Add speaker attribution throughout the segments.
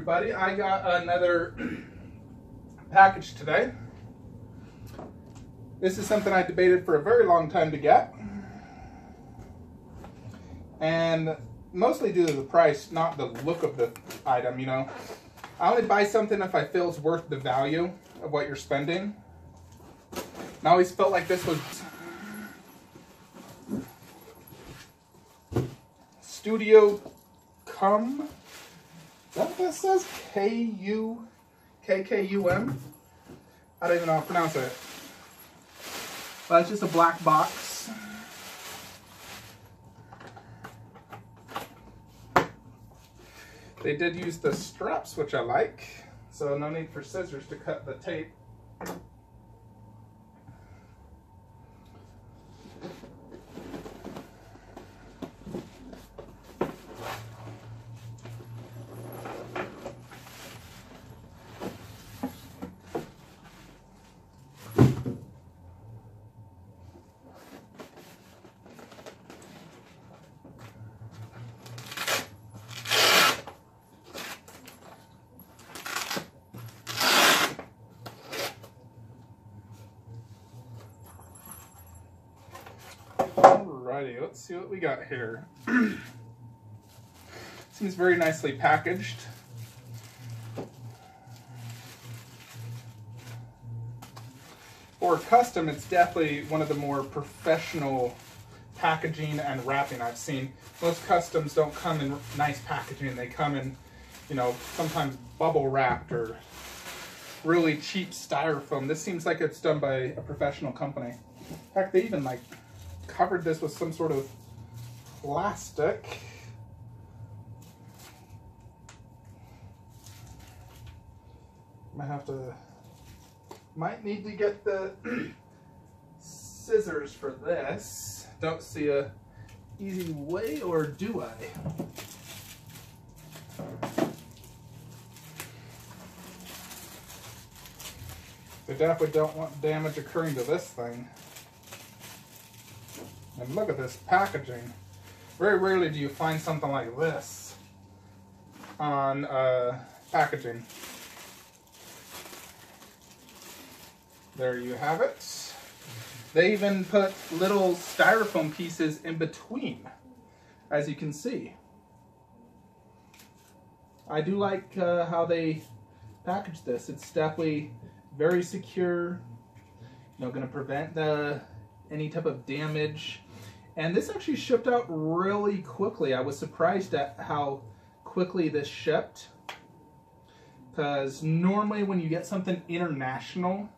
Speaker 1: everybody. I got another package today. This is something I debated for a very long time to get. And mostly due to the price, not the look of the item, you know. I only buy something if I feel it's worth the value of what you're spending. And I always felt like this was Studio Cum. Is that what this says? K-K-U-M? I don't even know how to pronounce it. But it's just a black box. They did use the straps, which I like. So no need for scissors to cut the tape. Alrighty, let's see what we got here. Seems very nicely packaged. For custom, it's definitely one of the more professional packaging and wrapping I've seen. Most customs don't come in nice packaging. They come in, you know, sometimes bubble wrapped or really cheap styrofoam. This seems like it's done by a professional company. In fact, they even like covered this with some sort of plastic. Might need to get the scissors for this. Don't see a easy way, or do I? They definitely don't want damage occurring to this thing. And look at this packaging. Very rarely do you find something like this on packaging. There you have it. They even put little styrofoam pieces in between, as you can see. I do like how they package this. It's definitely very secure. You know, going to prevent any type of damage. And this actually shipped out really quickly. I was surprised at how quickly this shipped, because normally when you get something international,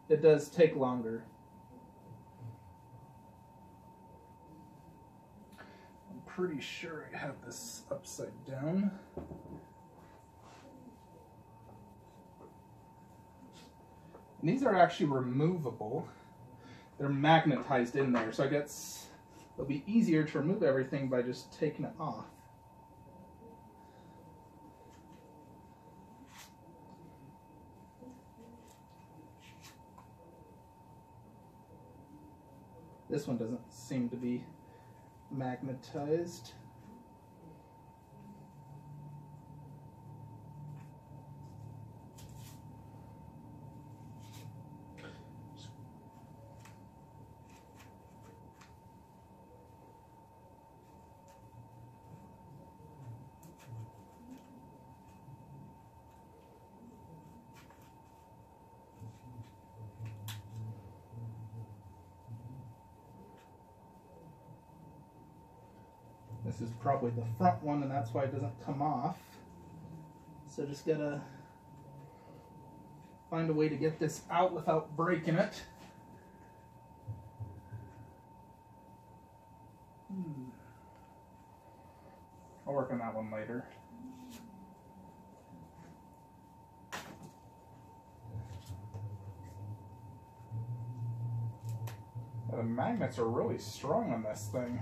Speaker 1: it does take longer. I'm pretty sure I have this upside down. And these are actually removable. They're magnetized in there, so I guess it'll be easier to remove everything by just taking it off. This one doesn't seem to be magnetized. This is probably the front one, and that's why it doesn't come off. So just gotta find a way to get this out without breaking it. I'll work on that one later. The magnets are really strong on this thing.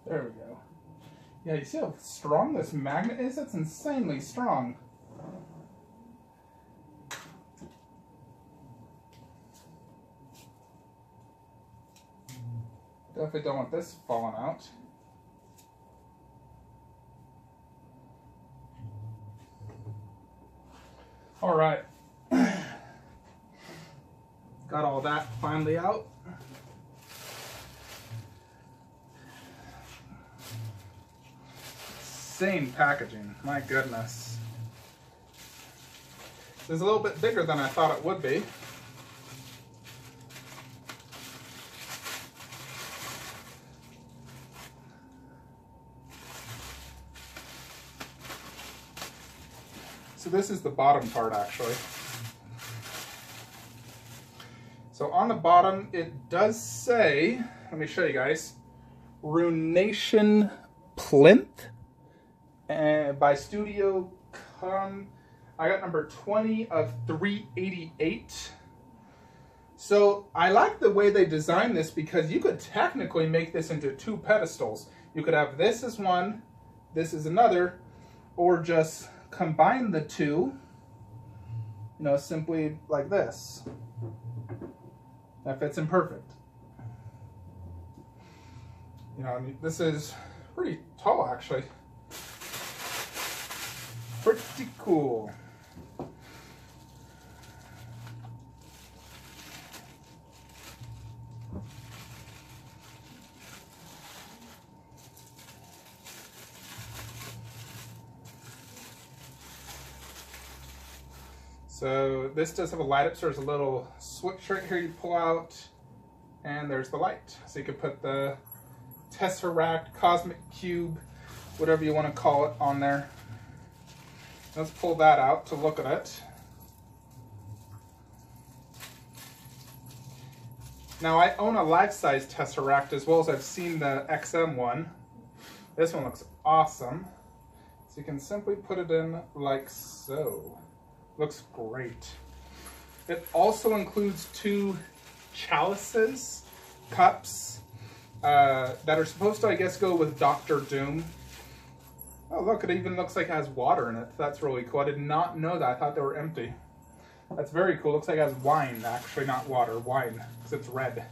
Speaker 1: There we go. Yeah, you see how strong this magnet is? It's insanely strong. Definitely don't want this falling out. All right. Got all that finally out. Insane packaging, my goodness. This is a little bit bigger than I thought it would be. So this is the bottom part actually. So on the bottom it does say, let me show you guys, Runation Plinth by Studio Con. I got number 20 of 388. So I like the way they designed this because you could technically make this into 2 pedestals. You could have this as one, this is another, or just combine the 2, you know, simply like this. That fits in perfect. You know, I mean, this is pretty tall actually. Pretty cool. So this does have a light up, so there's a little switch right here you pull out, and there's the light. So you could put the Tesseract, Cosmic Cube, whatever you want to call it, on there. Let's pull that out to look at it. Now I own a life-size Tesseract as well as I've seen the XM one. This one looks awesome. So you can simply put it in like so. Looks great. It also includes 2 chalices, cups, that are supposed to, I guess, go with Doctor Doom. Oh, look, it even looks like it has water in it. That's really cool. I did not know that. I thought they were empty. That's very cool. Looks like it has wine, actually, not water, wine, because it's red.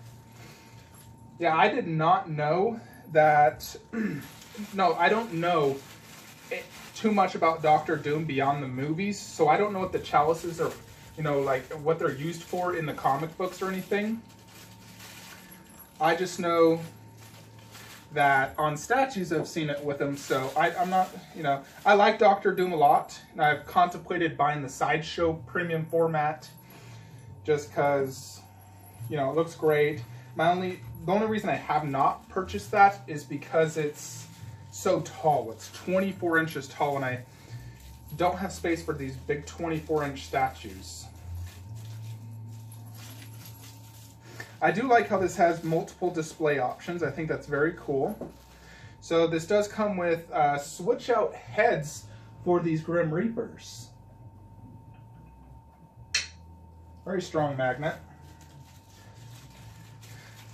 Speaker 1: Yeah, I did not know that. No, I don't know too much about Doctor Doom beyond the movies, so I don't know what the chalices are, you know, like what they're used for in the comic books or anything. I just know that on statues I've seen it with him, so I'm not, you know, I like Doctor Doom a lot, and I've contemplated buying the Sideshow premium format just because, you know, it looks great. The only reason I have not purchased that is because it's so tall. It's 24 inches tall, and I don't have space for these big 24-inch statues. I do like how this has multiple display options. I think that's very cool. So this does come with switch out heads for these Grim Reapers. Very strong magnet.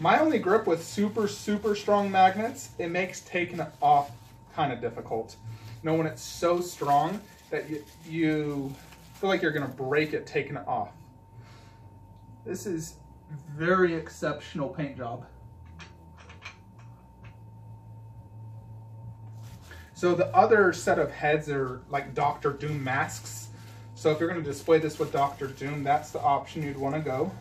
Speaker 1: My only grip with super strong magnets, it makes taking it off kind of difficult. You know, when it's so strong that you feel like you're gonna break it taking it off. This is very exceptional paint job. So the other set of heads are like Doctor Doom masks. So if you're going to display this with Doctor Doom, that's the option you'd want to go.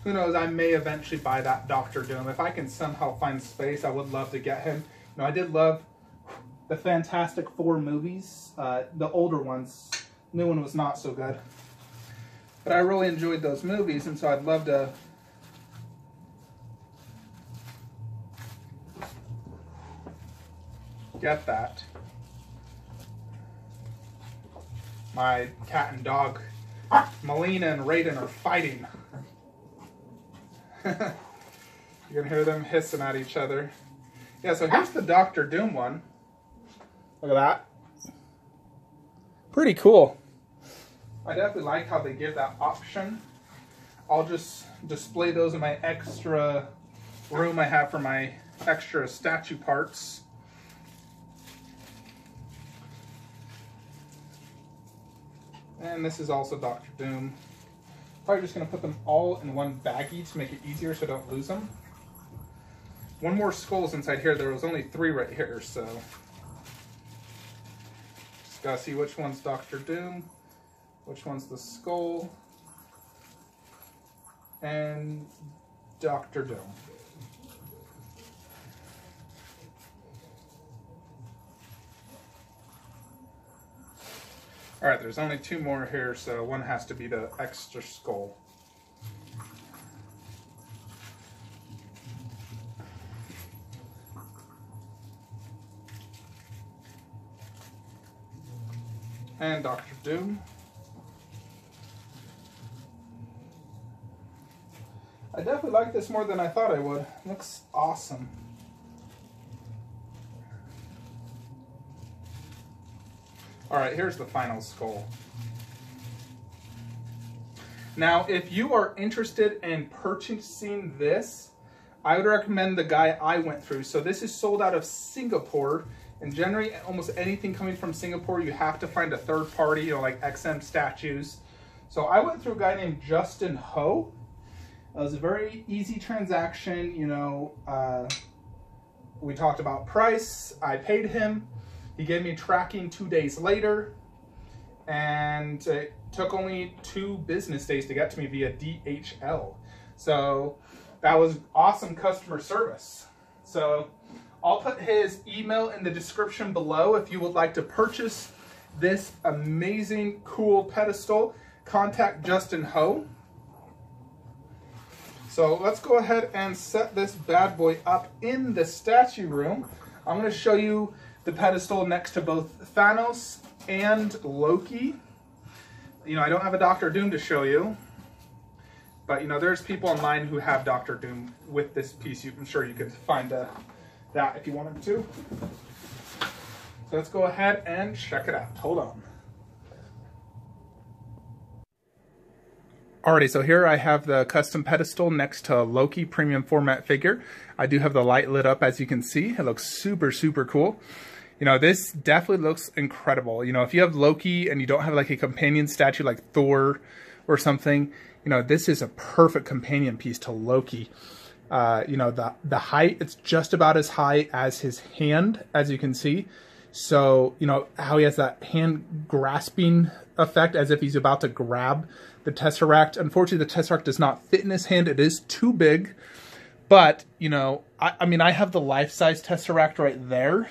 Speaker 1: Who knows, I may eventually buy that Doctor Doom. If I can somehow find space, I would love to get him. You know, I did love the Fantastic Four movies, the older ones. The new one was not so good. But I really enjoyed those movies, and so I'd love to get that. My cat and dog, Melina and Raiden, are fighting. You can hear them hissing at each other. Yeah, so here's the Doctor Doom one. Look at that. Pretty cool. I definitely like how they give that option. I'll just display those in my extra room I have for my extra statue parts. And this is also Dr. Doom. Probably just going to put them all in one baggie to make it easier so I don't lose them. One more skull's inside here. There was only 3 right here, so just gotta see which one's Dr. Doom, which one's the skull, and Dr. Doom. All right, there's only 2 more here, so one has to be the extra skull. And Dr. Doom. I definitely like this more than I thought I would. It looks awesome. All right, here's the final skull. Now, if you are interested in purchasing this, I would recommend the guy I went through. So this is sold out of Singapore. And generally, almost anything coming from Singapore, you have to find a third party, you know, like XM Statues. So I went through a guy named Justin Ho. It was a very easy transaction. You know, we talked about price. I paid him. He gave me tracking 2 days later. And it took only 2 business days to get to me via DHL. So that was awesome customer service. So I'll put his email in the description below if you would like to purchase this amazing, cool pedestal. Contact Justin Ho. So let's go ahead and set this bad boy up in the statue room. I'm going to show you the pedestal next to both Thanos and Loki. You know, I don't have a Dr. Doom to show you, but you know, there's people online who have Dr. Doom with this piece. I'm sure you could find that if you wanted to. So let's go ahead and check it out. Hold on. Alrighty, so here I have the custom pedestal next to Loki premium format figure. I do have the light lit up, as you can see. It looks super, super cool. You know, this definitely looks incredible. You know, if you have Loki and you don't have like a companion statue like Thor or something, you know, this is a perfect companion piece to Loki. You know, the height, it's just about as high as his hand, as you can see. So, you know, how he has that hand grasping effect as if he's about to grab the Tesseract. Unfortunately, the Tesseract does not fit in his hand. It is too big. But, you know, I mean, I have the life-size Tesseract right there.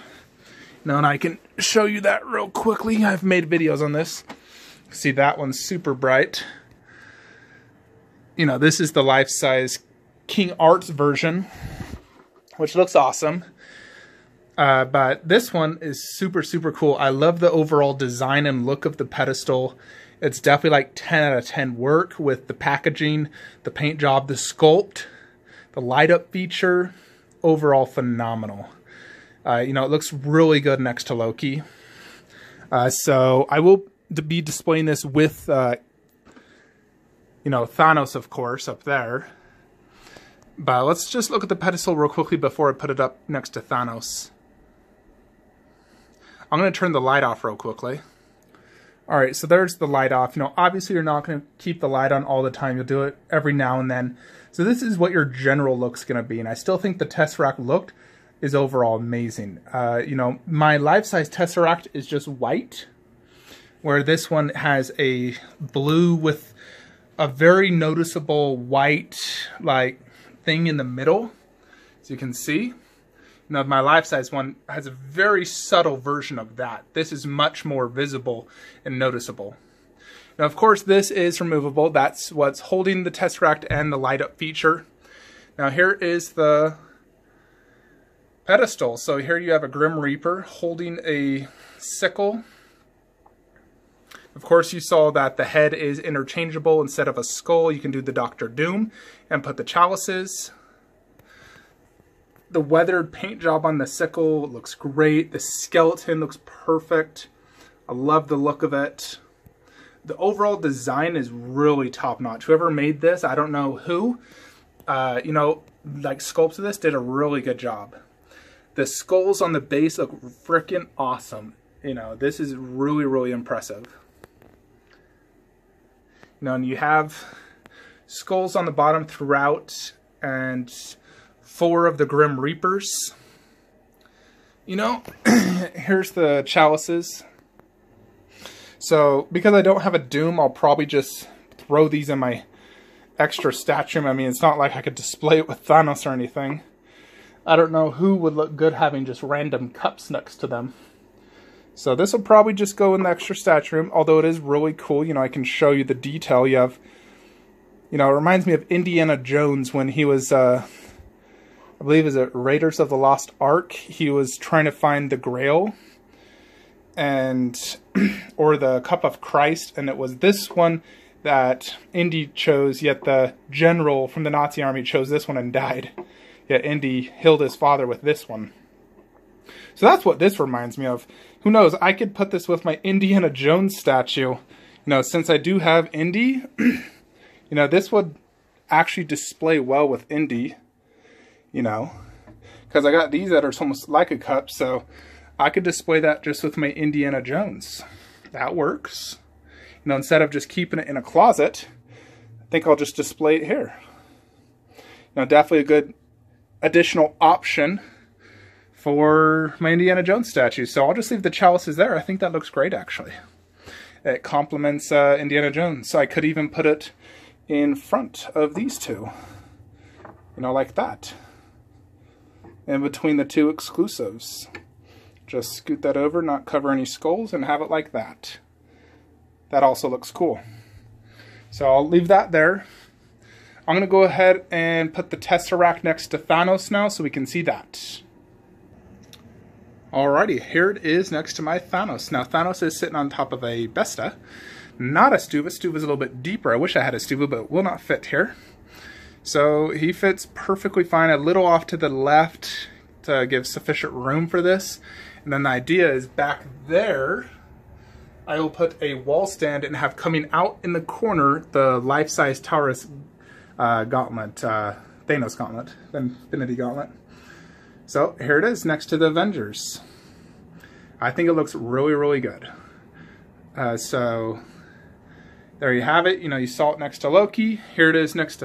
Speaker 1: Now, and I can show you that real quickly. I've made videos on this. See, that one's super bright. You know, this is the life-size King Arts version, which looks awesome. But this one is super, super cool. I love the overall design and look of the pedestal. It's definitely like 10 out of 10 work with the packaging, the paint job, the sculpt, the light up feature. Overall phenomenal. You know, it looks really good next to Loki. So I will be displaying this with, you know, Thanos, of course, up there. But let's just look at the pedestal real quickly before I put it up next to Thanos. I'm going to turn the light off real quickly. Alright, so there's the light off. You know, obviously you're not going to keep the light on all the time. You'll do it every now and then. So this is what your general look's going to be. And I still think the Tesseract look is overall amazing. You know, my life-size Tesseract is just white, where this one has a blue with a very noticeable white, like, thing in the middle, as you can see. Now, my life-size one has a very subtle version of that. This is much more visible and noticeable. Now, of course, this is removable. That's what's holding the Tesseract and the light-up feature. Now, here is the pedestal. So here you have a Grim Reaper holding a sickle. Of course, you saw that the head is interchangeable. Instead of a skull, you can do the Dr. Doom and put the chalices. The weathered paint job on the sickle looks great. The skeleton looks perfect. I love the look of it. The overall design is really top-notch. Whoever made this, I don't know who, you know, like sculpts of this did a really good job. The skulls on the base look freaking awesome. You know, this is really, really impressive. You know, and you have skulls on the bottom throughout, and 4 of the Grim Reapers. You know, here's the chalices. So, because I don't have a Doom, I'll probably just throw these in my extra statue room. I mean, it's not like I could display it with Thanos or anything. I don't know who would look good having just random cups next to them. So this will probably just go in the extra statue room, although it is really cool. You know, I can show you the detail. You have, you know, it reminds me of Indiana Jones when he was, I believe is it Raiders of the Lost Ark. He was trying to find the Grail, and, or the Cup of Christ, and it was this one that Indy chose, yet the general from the Nazi army chose this one and died. Yet Indy killed his father with this one. So that's what this reminds me of. Who knows, I could put this with my Indiana Jones statue. You know, since I do have Indy, you know, this would actually display well with Indy, you know, because I got these that are almost like a cup, so I could display that just with my Indiana Jones. That works. You know, instead of just keeping it in a closet, I think I'll just display it here. You know, definitely a good additional option for my Indiana Jones statue. So I'll just leave the chalices there. I think that looks great, actually. It complements Indiana Jones. So I could even put it in front of these two. You know, like that. In between the 2 exclusives. Just scoot that over, not cover any skulls, and have it like that. That also looks cool. So I'll leave that there. I'm going to go ahead and put the Tesseract next to Thanos now so we can see that. Alrighty, here it is next to my Thanos. Now Thanos is sitting on top of a Besta, not a Stuva. Stuva's a little bit deeper. I wish I had a Stuva, but it will not fit here. So he fits perfectly fine, a little off to the left to give sufficient room for this. And then the idea is back there, I will put a wall stand and have coming out in the corner the life-size Taurus gauntlet, Thanos gauntlet, the Infinity Gauntlet. So here it is next to the Avengers. I think it looks really, really good. So there you have it. You know, you saw it next to Loki. Here it is next to